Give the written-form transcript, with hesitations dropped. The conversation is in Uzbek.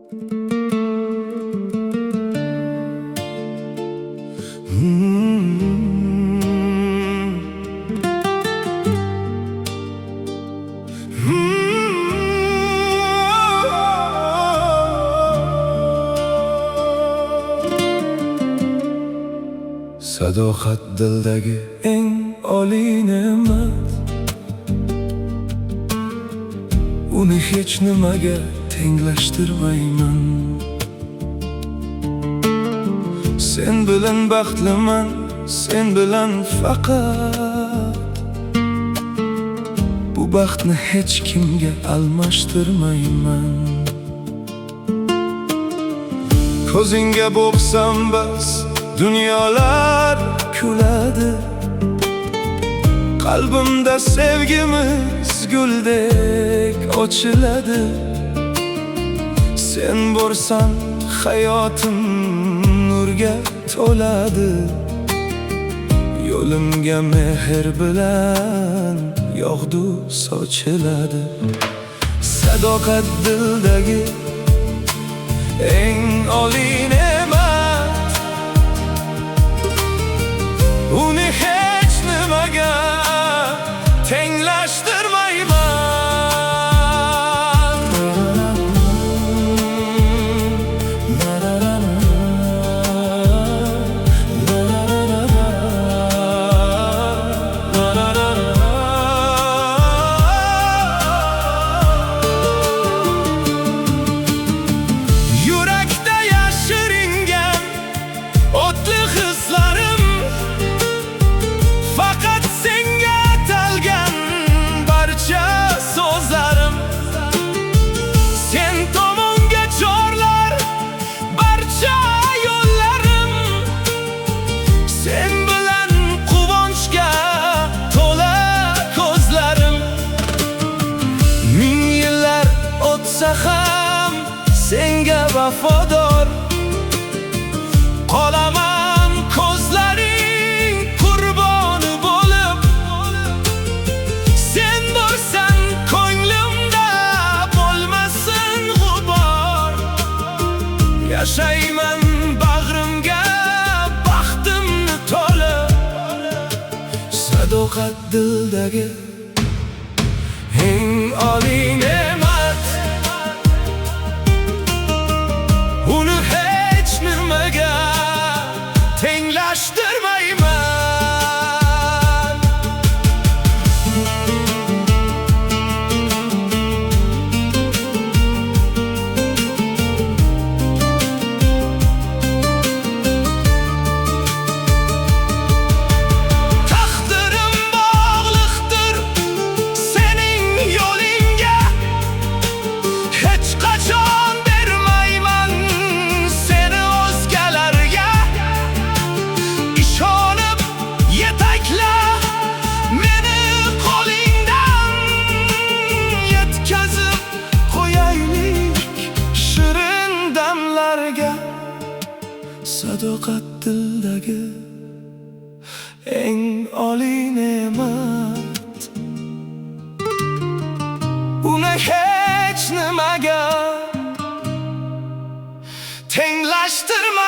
Sadoqat dildagi eng oliy ne'mat, uni hech nimaga tenglashtirmayman. Sen bilan baxtliman, sen bilan faqat. Bu baxtni hech kimga almashtirmayman. Ko'zingga boqsam bas, dunyolar kuladi. Qalbimda sevgimiz guldek ochiladi. Sen borsan hayotim nurga to'ladi. Yo'limga mehr bilan yog'du sochiladi. Sadoqat dildagi eng oliy ne'mat, uni hech nimaga tenglashtirmayman. Yurakda yashiringan o'tli hislarim, faqat senga atalgan barcha so'zlarim. Sen tomonga chorlar barcha yo'llarim. Sen bilan quvonchga to'la ko'zlarim. Ming yillar o'tsa ham senga vafodor qolaman, ko'zlaring qurboni bo'lib. Sen borsan ko'nglimda bo'lmasin g'ubor. Yashayman bag'rimga baxtimni to'lib. Sadoqat dildagi eng oliy ne'mat, uni hech nimaga tenglashtirmayman. Taqdirim bog'liqdir sening yo'lingga, hech qachon bermayman seni o'zgalarga. Ishonib yetakla meni qo'lingdan, yetkazib qo'yaylik shirin damlarga. Sadoqat dildagi eng oliy ne'mat, uni hech nimaga tenglashtirmayman.